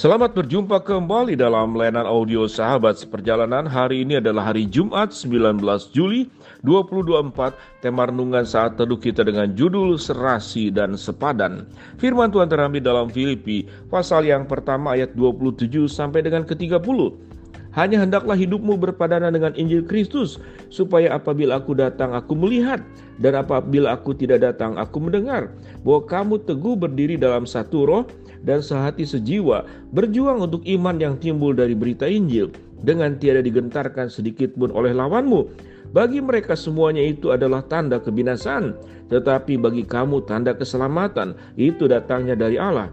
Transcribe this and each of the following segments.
Selamat berjumpa kembali dalam layanan audio Sahabat Seperjalanan. Hari ini adalah hari Jumat 19 Juli 2024. Tema renungan saat teduh kita dengan judul Serasi dan Sepadan. Firman Tuhan terambil dalam Filipi pasal yang pertama ayat 27 sampai dengan ke-30. Hanya hendaklah hidupmu berpadanan dengan Injil Kristus, supaya apabila aku datang aku melihat, dan apabila aku tidak datang aku mendengar, bahwa kamu teguh berdiri dalam satu roh dan sehati sejiwa, berjuang untuk iman yang timbul dari berita Injil, dengan tiada digentarkan sedikit pun oleh lawanmu. Bagi mereka semuanya itu adalah tanda kebinasaan, tetapi bagi kamu tanda keselamatan, itu datangnya dari Allah.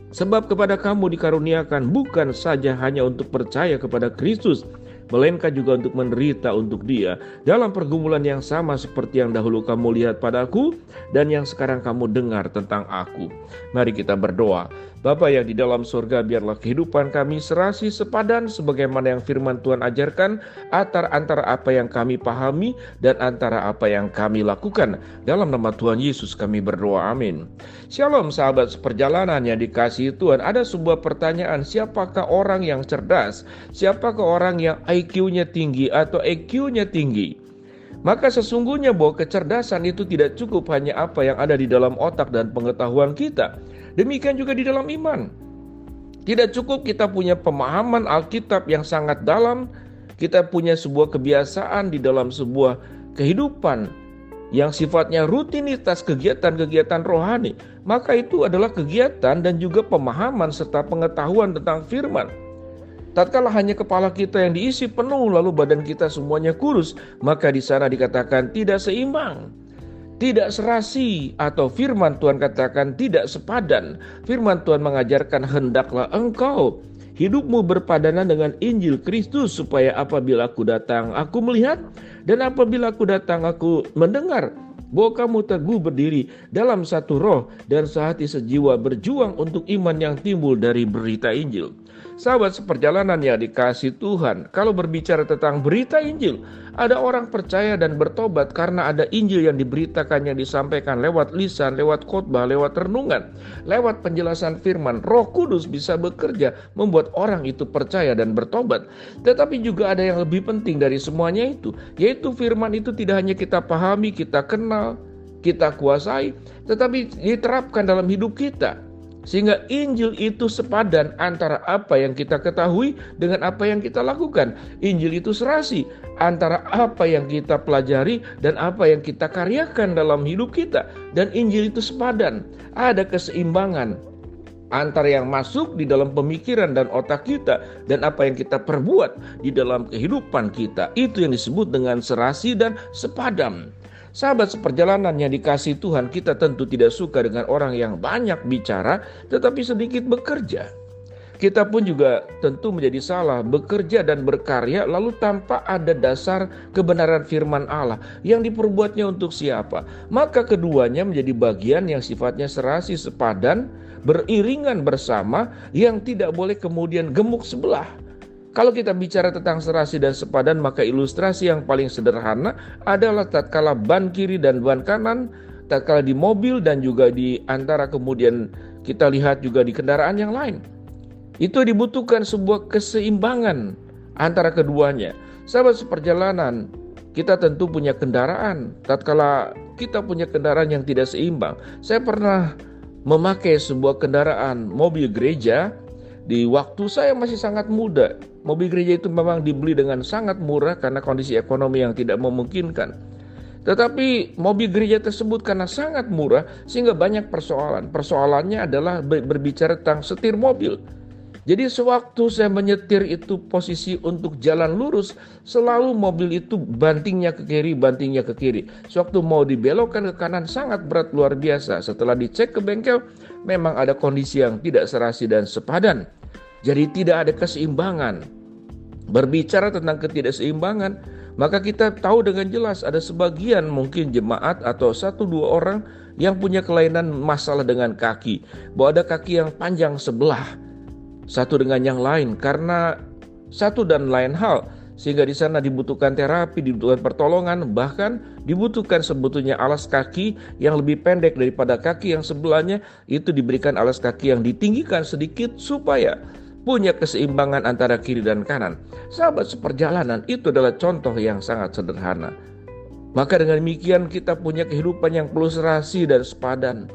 Sebab kepada kamu dikaruniakan bukan saja hanya untuk percaya kepada Kristus, melainkan juga untuk menderita untuk Dia dalam pergumulan yang sama seperti yang dahulu kamu lihat padaku dan yang sekarang kamu dengar tentang aku. Mari kita berdoa. Bapa yang di dalam surga, biarlah kehidupan kami serasi sepadan sebagaimana yang firman Tuhan ajarkan, antara apa yang kami pahami dan antara apa yang kami lakukan. Dalam nama Tuhan Yesus kami berdoa, amin. Shalom sahabat seperjalanan yang dikasihi Tuhan. Ada sebuah pertanyaan, siapakah orang yang cerdas? Siapakah orang yang IQ-nya tinggi atau EQ-nya tinggi? Maka sesungguhnya bahwa kecerdasan itu tidak cukup hanya apa yang ada di dalam otak dan pengetahuan kita. Demikian juga di dalam iman. Tidak cukup kita punya pemahaman Alkitab yang sangat dalam, kita punya sebuah kebiasaan di dalam sebuah kehidupan yang sifatnya rutinitas kegiatan-kegiatan rohani. Maka itu adalah kegiatan dan juga pemahaman serta pengetahuan tentang firman. Tatkala hanya kepala kita yang diisi penuh lalu badan kita semuanya kurus, maka di sana dikatakan tidak seimbang, tidak serasi, atau firman Tuhan katakan tidak sepadan. Firman Tuhan mengajarkan hendaklah engkau hidupmu berpadanan dengan Injil Kristus, supaya apabila aku datang aku melihat, dan apabila aku datang aku mendengar, bahwa kamu teguh berdiri dalam satu roh dan sehati sejiwa, berjuang untuk iman yang timbul dari berita Injil. Sahabat seperjalanan yang dikasihi Tuhan, kalau berbicara tentang berita Injil, ada orang percaya dan bertobat karena ada Injil yang diberitakan, yang disampaikan lewat lisan, lewat khotbah, lewat renungan, lewat penjelasan firman. Roh Kudus bisa bekerja membuat orang itu percaya dan bertobat. Tetapi juga ada yang lebih penting dari semuanya itu, yaitu firman itu tidak hanya kita pahami, kita kenal, kita kuasai, tetapi diterapkan dalam hidup kita. Sehingga Injil itu sepadan antara apa yang kita ketahui dengan apa yang kita lakukan. Injil itu serasi antara apa yang kita pelajari dan apa yang kita karyakan dalam hidup kita. Dan Injil itu sepadan. Ada keseimbangan antara yang masuk di dalam pemikiran dan otak kita dan apa yang kita perbuat di dalam kehidupan kita. Itu yang disebut dengan serasi dan sepadan. Sahabat seperjalanan yang dikasihi Tuhan, kita tentu tidak suka dengan orang yang banyak bicara tetapi sedikit bekerja. Kita pun juga tentu menjadi salah bekerja dan berkarya lalu tanpa ada dasar kebenaran firman Allah yang diperbuatnya untuk siapa. Maka keduanya menjadi bagian yang sifatnya serasi sepadan, beriringan bersama, yang tidak boleh kemudian gemuk sebelah. Kalau kita bicara tentang serasi dan sepadan, maka ilustrasi yang paling sederhana adalah tatkala ban kiri dan ban kanan, tatkala di mobil dan juga di antara kemudian kita lihat juga di kendaraan yang lain. Itu dibutuhkan sebuah keseimbangan antara keduanya. Sahabat seperjalanan, kita tentu punya kendaraan. Tatkala kita punya kendaraan yang tidak seimbang. Saya pernah memakai sebuah kendaraan mobil gereja di waktu saya masih sangat muda. Mobil gereja itu memang dibeli dengan sangat murah karena kondisi ekonomi yang tidak memungkinkan. Tetapi mobil gereja tersebut karena sangat murah sehingga banyak persoalan. Persoalannya adalah berbicara tentang setir mobil. Jadi sewaktu saya menyetir itu posisi untuk jalan lurus, selalu mobil itu bantingnya ke kiri, bantingnya ke kiri. Sewaktu mau dibelokkan ke kanan sangat berat luar biasa. Setelah dicek ke bengkel, memang ada kondisi yang tidak serasi dan sepadan. Jadi tidak ada keseimbangan. Berbicara tentang ketidakseimbangan, maka kita tahu dengan jelas ada sebagian mungkin jemaat atau 1-2 orang yang punya kelainan masalah dengan kaki. Bahwa ada kaki yang panjang sebelah satu dengan yang lain karena satu dan lain hal. sehingga di sana dibutuhkan terapi, dibutuhkan pertolongan, bahkan dibutuhkan sebetulnya alas kaki yang lebih pendek daripada kaki yang sebelahnya, itu diberikan alas kaki yang ditinggikan sedikit supaya punya keseimbangan antara kiri dan kanan. Sahabat seperjalanan, itu adalah contoh yang sangat sederhana. Maka dengan demikian kita punya kehidupan yang penuh serasi dan sepadan.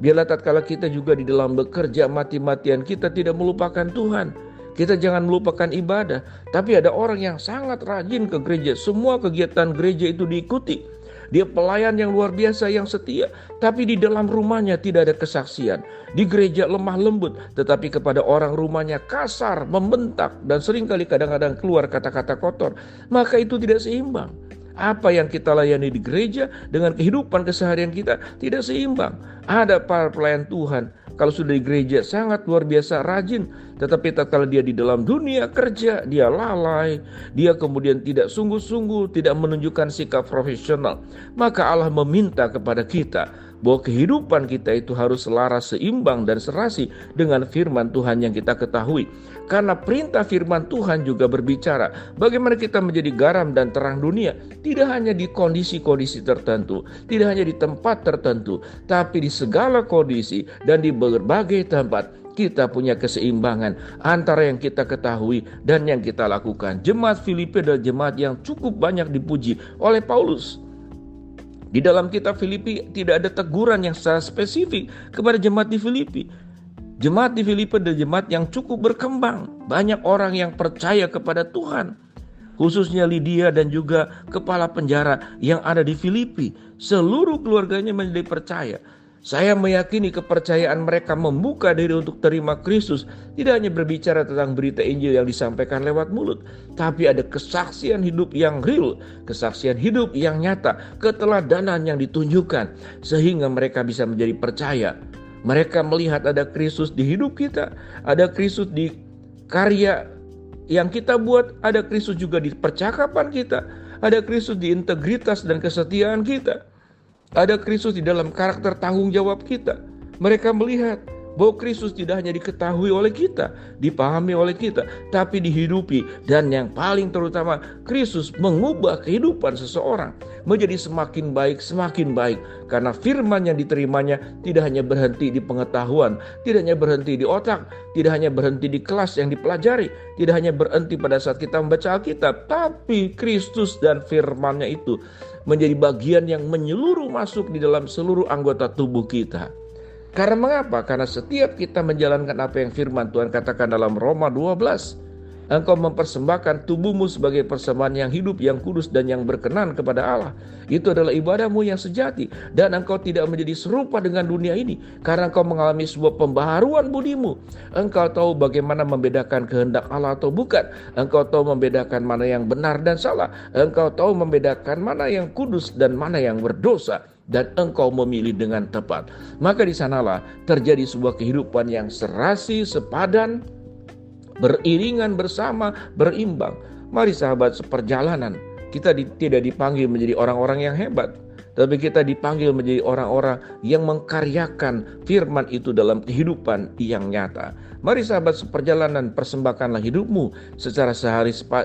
Biarlah tatkala kita juga di dalam bekerja mati-matian, kita tidak melupakan Tuhan. Kita jangan melupakan ibadah. Tapi ada orang yang sangat rajin ke gereja. Semua kegiatan gereja itu diikuti. Dia pelayan yang luar biasa, yang setia. Tapi di dalam rumahnya tidak ada kesaksian. Di gereja lemah lembut, tetapi kepada orang rumahnya kasar, membentak, dan seringkali kadang-kadang keluar kata-kata kotor. Maka itu tidak seimbang. Apa yang kita layani di gereja dengan kehidupan keseharian kita tidak seimbang. Ada para pelayan Tuhan, kalau sudah di gereja sangat luar biasa rajin, tetapi tatkala dia di dalam dunia kerja, dia lalai, dia kemudian tidak sungguh-sungguh, tidak menunjukkan sikap profesional. Maka Allah meminta kepada kita bahwa kehidupan kita itu harus selaras, seimbang, dan serasi dengan firman Tuhan yang kita ketahui. Karena perintah firman Tuhan juga berbicara bagaimana kita menjadi garam dan terang dunia. Tidak hanya di kondisi-kondisi tertentu, tidak hanya di tempat tertentu, tapi di segala kondisi dan di berbagai tempat kita punya keseimbangan antara yang kita ketahui dan yang kita lakukan. Jemaat Filipi adalah jemaat yang cukup banyak dipuji oleh Paulus. Di dalam kitab Filipi tidak ada teguran yang secara spesifik kepada jemaat di Filipi. Jemaat di Filipi adalah jemaat yang cukup berkembang. Banyak orang yang percaya kepada Tuhan. Khususnya Lydia dan juga kepala penjara yang ada di Filipi. Seluruh keluarganya menjadi percaya. Saya meyakini kepercayaan mereka membuka diri untuk terima Kristus. Tidak hanya berbicara tentang berita Injil yang disampaikan lewat mulut, tapi ada kesaksian hidup yang real, kesaksian hidup yang nyata, keteladanan yang ditunjukkan, sehingga mereka bisa menjadi percaya. Mereka melihat ada Kristus di hidup kita, ada Kristus di karya yang kita buat, ada Kristus juga di percakapan kita, ada Kristus di integritas dan kesetiaan kita. Ada Kristus di dalam karakter tanggung jawab kita. Mereka melihat bahwa Kristus tidak hanya diketahui oleh kita, dipahami oleh kita, tapi dihidupi. Dan yang paling terutama, Kristus mengubah kehidupan seseorang menjadi semakin baik. Karena firman yang diterimanya tidak hanya berhenti di pengetahuan, tidak hanya berhenti di otak, tidak hanya berhenti di kelas yang dipelajari, tidak hanya berhenti pada saat kita membaca Alkitab, tapi Kristus dan firman-Nya itu menjadi bagian yang menyeluruh masuk di dalam seluruh anggota tubuh kita. Karena mengapa? Karena setiap kita menjalankan apa yang firman Tuhan katakan dalam Roma 12. Engkau mempersembahkan tubuhmu sebagai persembahan yang hidup, yang kudus, dan yang berkenan kepada Allah. Itu adalah ibadahmu yang sejati. Dan engkau tidak menjadi serupa dengan dunia ini. Karena engkau mengalami sebuah pembaharuan budimu. Engkau tahu bagaimana membedakan kehendak Allah atau bukan. Engkau tahu membedakan mana yang benar dan salah. Engkau tahu membedakan mana yang kudus dan mana yang berdosa. Dan engkau memilih dengan tepat. Maka di sanalah terjadi sebuah kehidupan yang serasi, sepadan, beriringan bersama, berimbang. Mari sahabat seperjalanan, kita tidak dipanggil menjadi orang-orang yang hebat, tapi kita dipanggil menjadi orang-orang yang mengkaryakan firman itu dalam kehidupan yang nyata. Mari sahabat seperjalanan, persembahkanlah hidupmu secara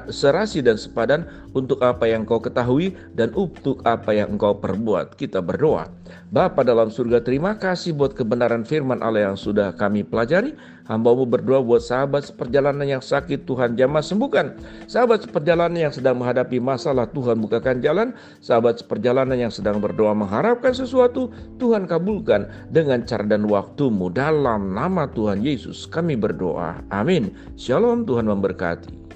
serasi dan sepadan untuk apa yang kau ketahui dan untuk apa yang engkau perbuat. Kita berdoa. Bapa dalam surga, terima kasih buat kebenaran firman Allah yang sudah kami pelajari. Hamba-Mu berdoa buat sahabat seperjalanan yang sakit, Tuhan jamah sembuhkan. Sahabat seperjalanan yang sedang menghadapi masalah, Tuhan bukakan jalan. Sahabat seperjalanan yang sedang berdoa mengharapkan sesuatu, Tuhan kabulkan dengan cara dan waktu-Mu. Dalam nama Tuhan Yesus kami berdoa. Amin. Shalom, Tuhan memberkati.